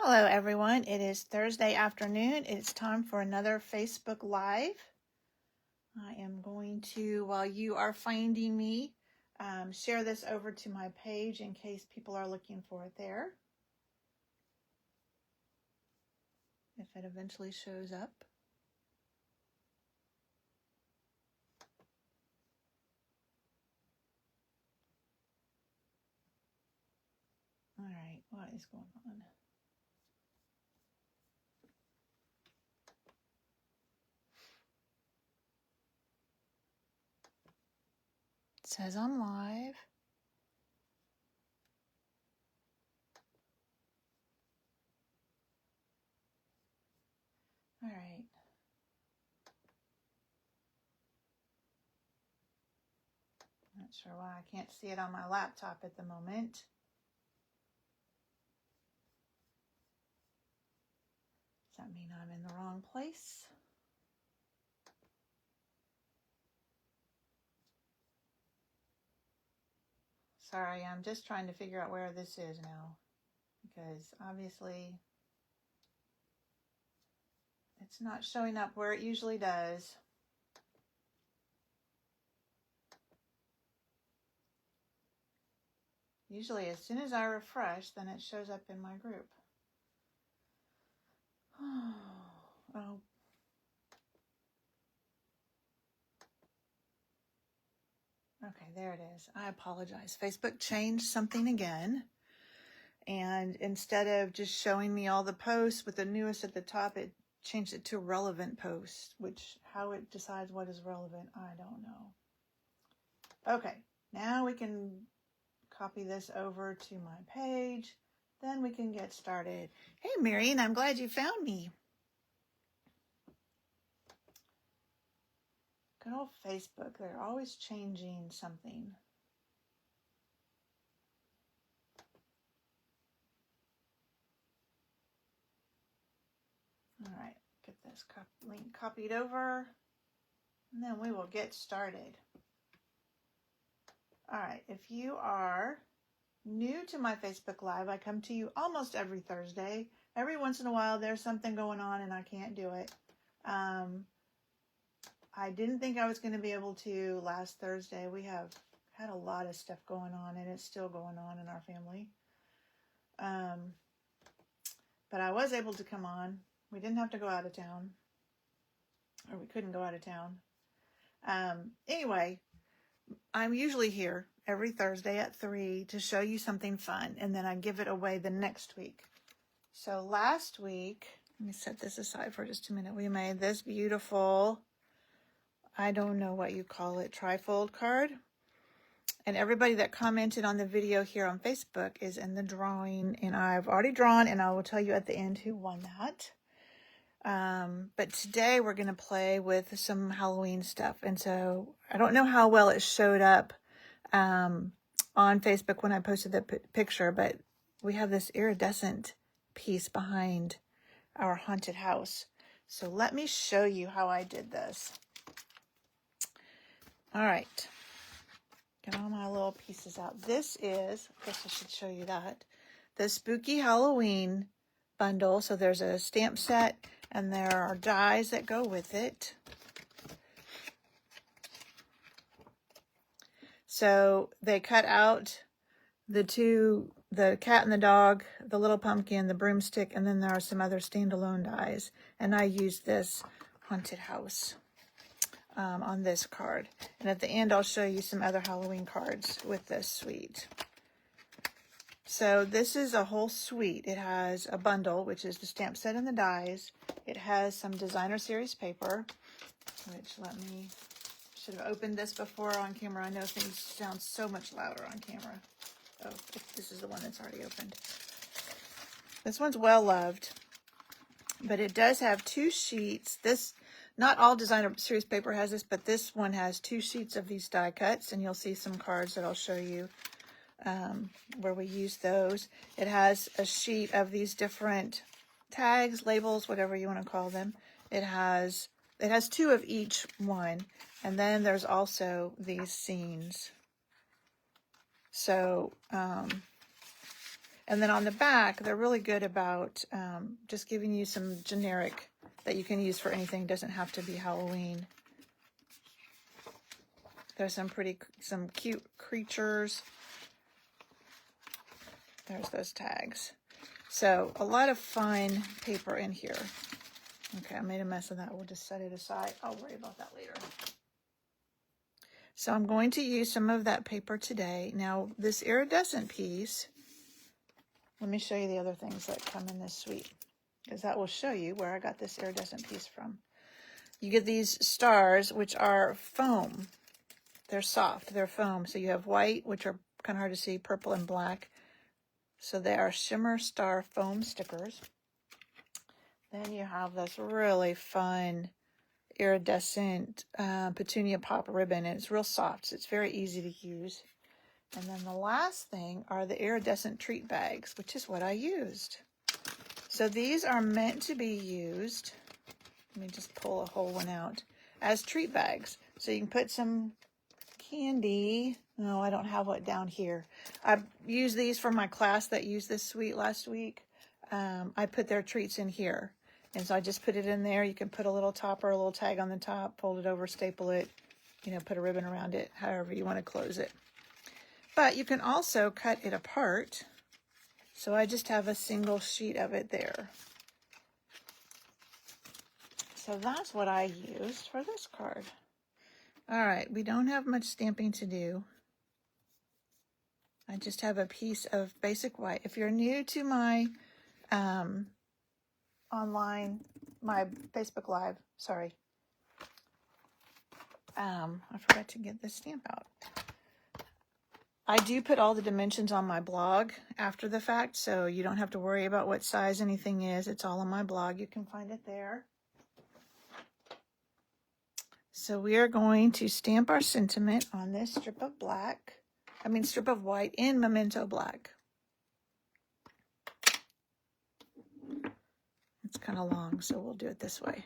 Hello everyone, it is Thursday afternoon. It's time for another Facebook Live. I am going to, while you are finding me, share this over to my page in case people are looking for it there. If it eventually shows up. All right, what is going on? It says I'm live. All right. Not sure why I can't see it on my laptop at the moment. Does that mean I'm in the wrong place? Sorry, I'm just trying to figure out where this is now, because obviously it's not showing up where it usually does. Usually as soon as I refresh, then it shows up in my group. Oh. Okay, there it is. I apologize. Facebook changed something again. And instead of just showing me all the posts with the newest at the top, it changed it to relevant posts, which how it decides what is relevant, I don't know. Okay, now we can copy this over to my page. Then we can get started. Hey, Marion, I'm glad you found me. Good old Facebook, they're always changing something. All right, get this link copied over, and then we will get started. All right, if you are new to my Facebook Live, I come to you almost every Thursday. Every once in a while, there's something going on and I can't do it. I didn't think I was going to be able to last Thursday. We have had a lot of stuff going on, and it's still going on in our family. But I was able to come on. We didn't have to go out of town, or we couldn't go out of town. Anyway, I'm usually here every Thursday at 3 to show you something fun, and then I give it away the next week. So last week, let me set this aside for just a minute. We made this beautiful, I don't know what you call it, trifold card. And everybody that commented on the video here on Facebook is in the drawing. And I've already drawn, and I will tell you at the end who won that. But today we're going to play with some Halloween stuff. And so I don't know how well it showed up on Facebook when I posted the picture, but we have this iridescent piece behind our haunted house. So let me show you how I did this. All right. Get all my little pieces out. This is, I guess I should show you that, the Spooky Halloween bundle. So there's a stamp set, and there are dies that go with it. So they cut out the cat and the dog, the little pumpkin, the broomstick, and then there are some other standalone dies. And I used this haunted house on this card. And at the end, I'll show you some other Halloween cards with this suite. So this is a whole suite. It has a bundle, which is the stamp set and the dies. It has some designer series paper, which should have opened this before on camera. I know things sound so much louder on camera. Oh, this is the one that's already opened. This one's well loved, but it does have 2 sheets. Not all designer series paper has this, but this one has 2 sheets of these die cuts, and you'll see some cards that I'll show you where we use those. It has a sheet of these different tags, labels, whatever you want to call them. It has 2 of each one, and then there's also these scenes. So And then on the back, they're really good about just giving you some generic that you can use for anything. It doesn't have to be Halloween. There's some cute creatures. There's those tags. So a lot of fine paper in here. Okay, I made a mess of that. We'll just set it aside. I'll worry about that later. So I'm going to use some of that paper today. Now, this iridescent piece, let me show you the other things that come in this suite, because that will show you where I got this iridescent piece from. You get these stars, which are foam. They're soft, they're foam. So you have white, which are kind of hard to see, purple and black. So they are shimmer star foam stickers. Then you have this really fun iridescent petunia pop ribbon, and it's real soft, so it's very easy to use. And then the last thing are the iridescent treat bags, which is what I used. So these are meant to be used, let me just pull a whole one out, as treat bags. So you can put some candy. No, I don't have it down here. I used these for my class that used this suite last week. I put their treats in here. And so I just put it in there. You can put a little topper, a little tag on the top, fold it over, staple it, put a ribbon around it, however you want to close it. But you can also cut it apart. So I just have a single sheet of it there. So that's what I used for this card. All right, we don't have much stamping to do. I just have a piece of basic white. If you're new to my online, my Facebook Live, sorry. I forgot to get this stamp out. I do put all the dimensions on my blog after the fact, so you don't have to worry about what size anything is. It's all on my blog. You can find it there. So we are going to stamp our sentiment on this strip of strip of white in Memento Black. It's kind of long, so we'll do it this way.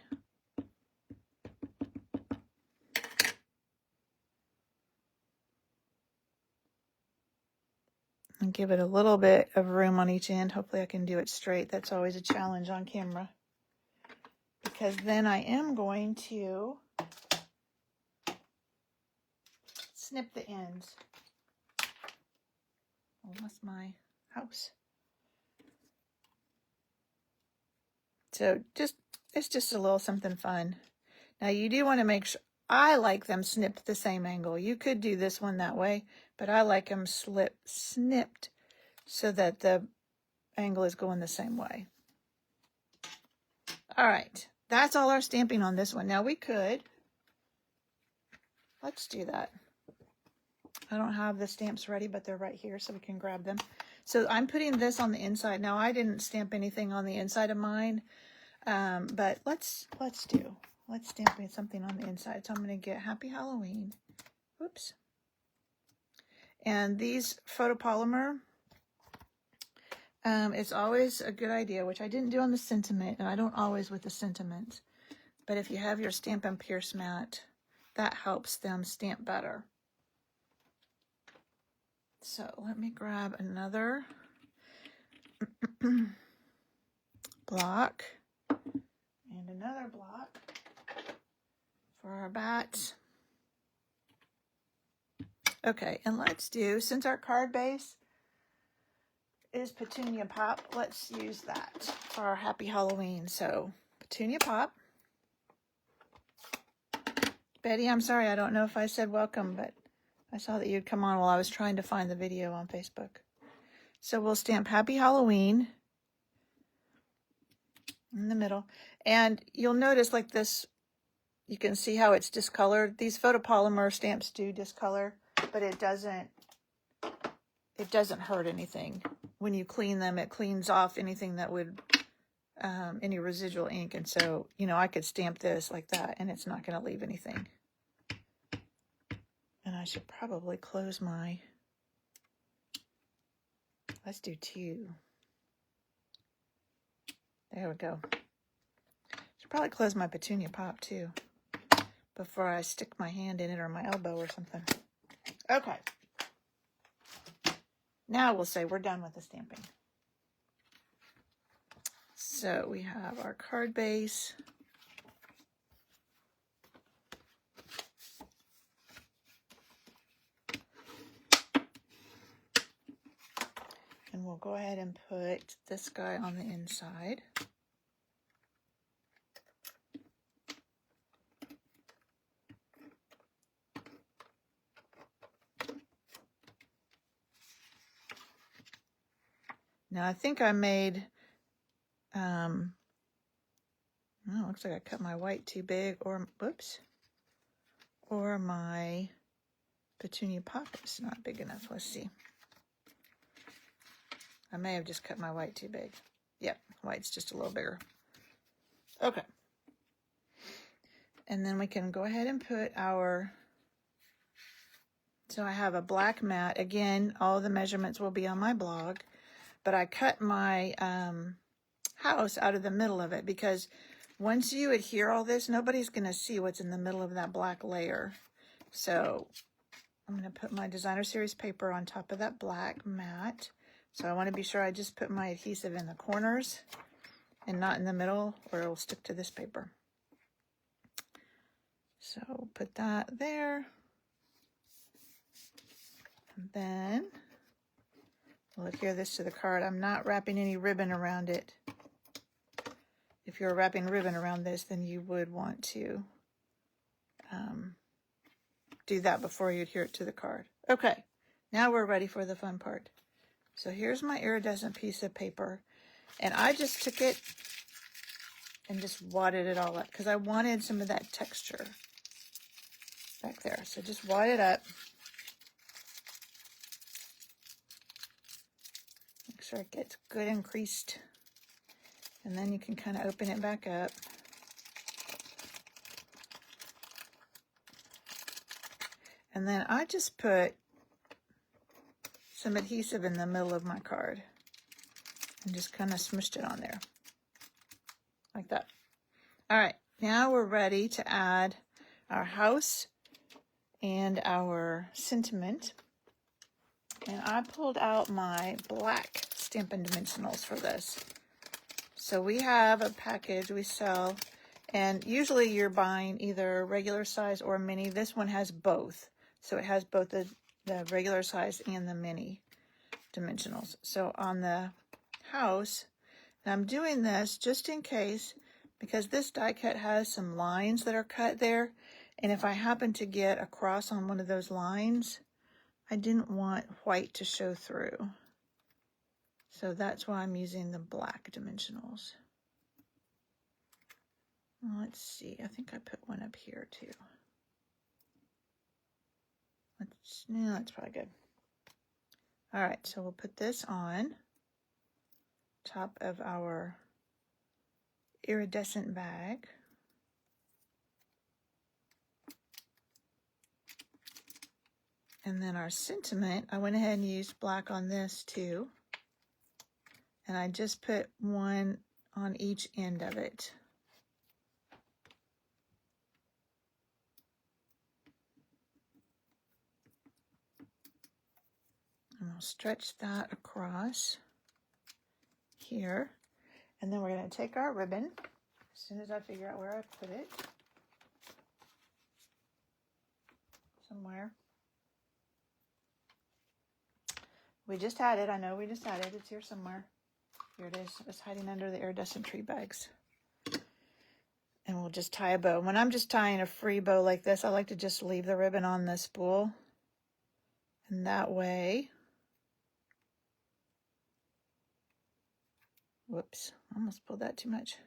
And give it a little bit of room on each end. Hopefully I can do it straight. That's always a challenge on camera. Because then I am going to snip the ends. Oh, that's my house. So it's just a little something fun. Now you do want to make sure, I like them snipped the same angle. You could do this one that way, but I like them snipped so that the angle is going the same way. All right, that's all our stamping on this one. Now let's do that. I don't have the stamps ready, but they're right here, so we can grab them. So I'm putting this on the inside. Now I didn't stamp anything on the inside of mine, but let's stamp something on the inside. So I'm going to get Happy Halloween. Whoops. And these photopolymer, it's always a good idea, which I didn't do on the sentiment, and I don't always with the sentiment. But if you have your Stampin' Pierce mat, that helps them stamp better. So let me grab another block and another block for our bats. Okay, and let's do, since our card base is Petunia Pop, let's use that for our Happy Halloween. So Petunia Pop. Betty, I'm sorry, I don't know if I said welcome, but I saw that you'd come on while I was trying to find the video on Facebook. So we'll stamp Happy Halloween in the middle. And you'll notice like this, you can see how it's discolored. These photopolymer stamps do discolor, but it doesn't hurt anything. When you clean them, it cleans off anything that would, any residual ink. And so, I could stamp this like that and it's not going to leave anything. And I should probably close let's do 2. There we go. Should probably close my Petunia Pop too before I stick my hand in it or my elbow or something. Okay. Now we'll say we're done with the stamping. So we have our card base. And we'll go ahead and put this guy on the inside. Now I think I made, oh, looks like I cut my white too big, or, whoops, or my petunia pocket's not big enough. Let's see. I may have just cut my white too big. Yep, white's just a little bigger. Okay. And then we can go ahead and put our, so I have a black mat. Again, all the measurements will be on my blog. But I cut my house out of the middle of it because once you adhere all this, nobody's going to see what's in the middle of that black layer. So I'm going to put my Designer Series paper on top of that black mat. So I want to be sure I just put my adhesive in the corners and not in the middle, or it'll stick to this paper. So put that there. And then we'll adhere this to the card. I'm not wrapping any ribbon around it. If you're wrapping ribbon around this, then you would want to do that before you adhere it to the card. Okay, now we're ready for the fun part. So here's my iridescent piece of paper. And I just took it and just wadded it all up because I wanted some of that texture back there. So just wad it up. Make sure it gets good and creased. And then you can kind of open it back up. And then I just put some adhesive in the middle of my card and just kind of smushed it on there like that. All right, now we're ready to add our house and our sentiment. And I pulled out my black Stampin' Dimensionals for this. So we have a package we sell, and usually you're buying either regular size or mini. This one has both. So it has both the regular size and the mini dimensionals. So on the house, and I'm doing this just in case, because this die cut has some lines that are cut there. And if I happen to get a cross on one of those lines, I didn't want white to show through. So that's why I'm using the black dimensionals. Let's see, I think I put one up here too. No, that's probably good. All right, so we'll put this on top of our iridescent bag. And then our sentiment, I went ahead and used black on this too. And I just put one on each end of it. And I'll stretch that across here. And then we're going to take our ribbon, as soon as I figure out where I put it. Somewhere. We just had it. I know we just had it. It's here somewhere. Here it is. It's hiding under the iridescent tree bags. And we'll just tie a bow. When I'm just tying a free bow like this, I like to just leave the ribbon on the spool. And that way, whoops, almost pulled that too much.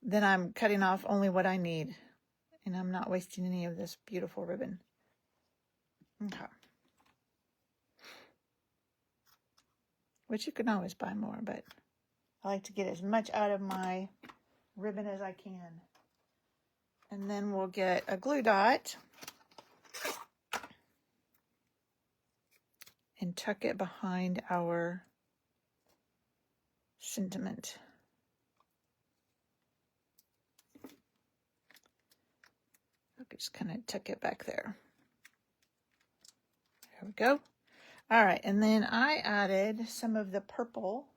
Then I'm cutting off only what I need. And I'm not wasting any of this beautiful ribbon. Okay. Which you can always buy more, but I like to get as much out of my ribbon as I can. And then we'll get a glue dot and tuck it behind our sentiment. I'll just kind of tuck it back there. There we go. All right, and then I added some of the purple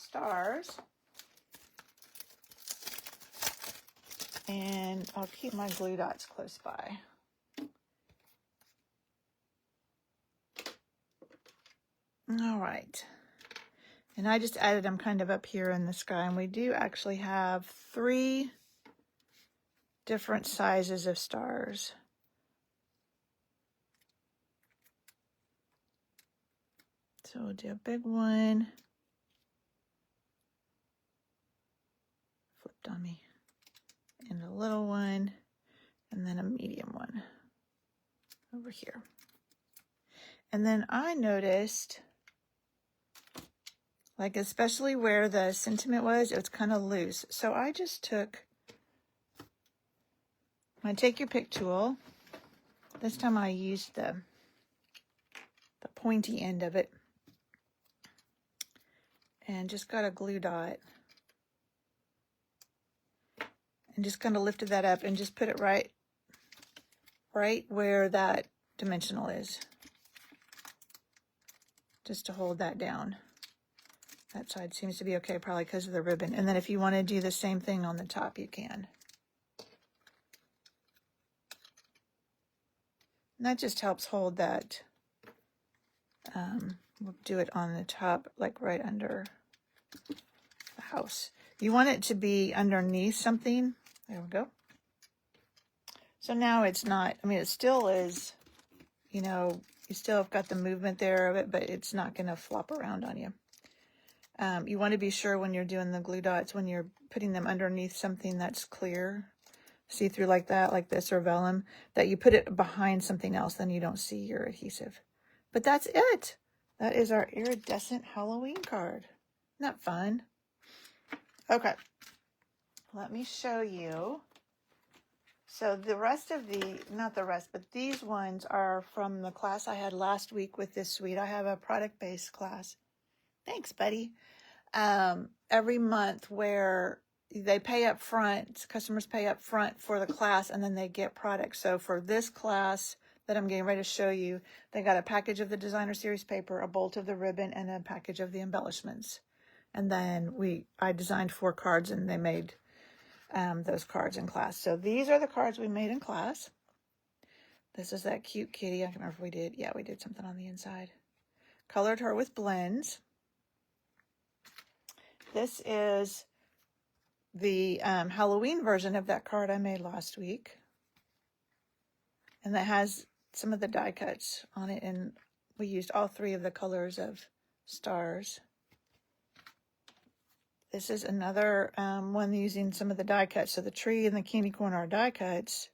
stars. And I'll keep my glue dots close by. All right. And I just added them kind of up here in the sky. And we do actually have 3 different sizes of stars. So we'll do a big one. Flipped on me. And a little one. And then a medium one over here. And then I noticed, like especially where the sentiment was, it was kind of loose. So I just took my Take Your Pick tool. This time I used the pointy end of it. And just got a glue dot. And just kind of lifted that up and just put it right where that dimensional is. Just to hold that down. That side seems to be okay, probably because of the ribbon. And then if you want to do the same thing on the top, you can. And that just helps hold that. We'll do it on the top, like right under the house. You want it to be underneath something. There we go. So now it's not, I mean, it still is, you know, you still have got the movement there of it, but it's not going to flop around on you. You want to be sure when you're doing the glue dots, when you're putting them underneath something that's clear, see-through like that, like this, or vellum, that you put it behind something else, then you don't see your adhesive. But that's it. That is our iridescent Halloween card. Isn't that fun? Okay. Let me show you. So the rest of the, not the rest, but these ones are from the class I had last week with this suite. I have a product-based class. Thanks, buddy. Every month where they pay up front, customers pay up front for the class, and then they get products. So for this class that I'm getting ready to show you, they got a package of the designer series paper, a bolt of the ribbon, and a package of the embellishments. And then I designed 4 cards, and they made those cards in class. So these are the cards we made in class. This is that cute kitty. I can't remember if we did. Yeah, we did something on the inside. Colored her with blends. This is the Halloween version of that card I made last week. And that has some of the die cuts on it. And we used all 3 of the colors of stars. This is another one using some of the die cuts. So the tree and the candy corn are die cuts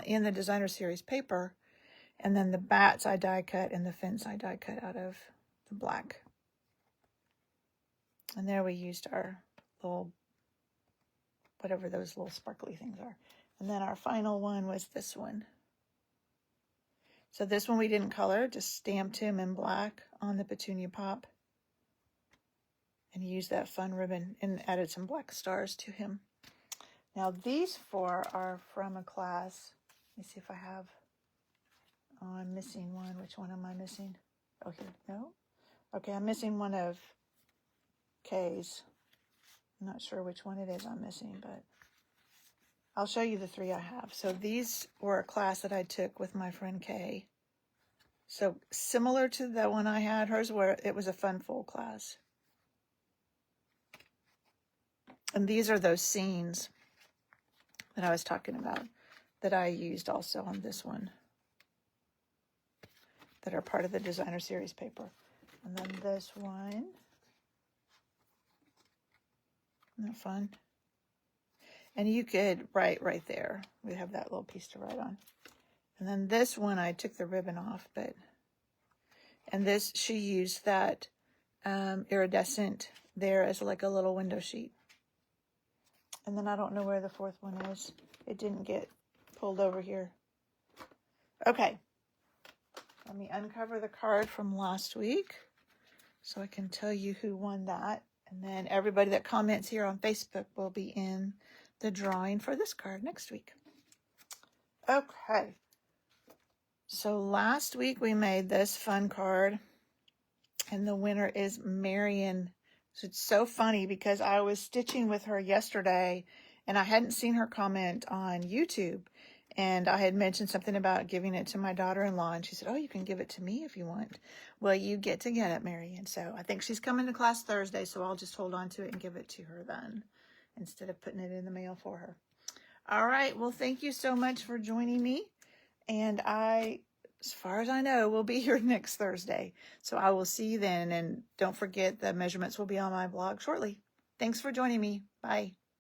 in the designer series paper. And then the bats I die cut and the fence I die cut out of the black. And there we used our little, whatever those little sparkly things are. And then our final one was this one. So this one we didn't color, just stamped him in black on the petunia pop. And used that fun ribbon and added some black stars to him. Now these 4 are from a class. Let me see if I have, oh, I'm missing one. Which one am I missing? Oh, here, no? Okay, I'm missing one of K's. I'm not sure which one it is I'm missing, but I'll show you the 3 I have. So these were a class that I took with my friend Kay. So similar to the one I had, hers where it was a fun full class. And these are those scenes that I was talking about that I used also on this one that are part of the designer series paper. And then this one. Isn't that fun? And you could write right there. We have that little piece to write on. And then this one, I took the ribbon off, and this, she used that iridescent there as like a little window sheet. And then I don't know where the 4th one is. It didn't get pulled over here. Okay. Let me uncover the card from last week so I can tell you who won that. And then everybody that comments here on Facebook will be in the drawing for this card next week. Okay. So last week we made this fun card. And the winner is Marion So it's so funny because I was stitching with her yesterday and I hadn't seen her comment on YouTube. And I had mentioned something about giving it to my daughter-in-law. And she said, oh, you can give it to me if you want. Well, you get to get it, Marion. So I think she's coming to class Thursday. So I'll just hold on to it and give it to her then instead of putting it in the mail for her. All right. Well, thank you so much for joining me. And as far as I know, will be here next Thursday. So I will see you then. And don't forget the measurements will be on my blog shortly. Thanks for joining me. Bye.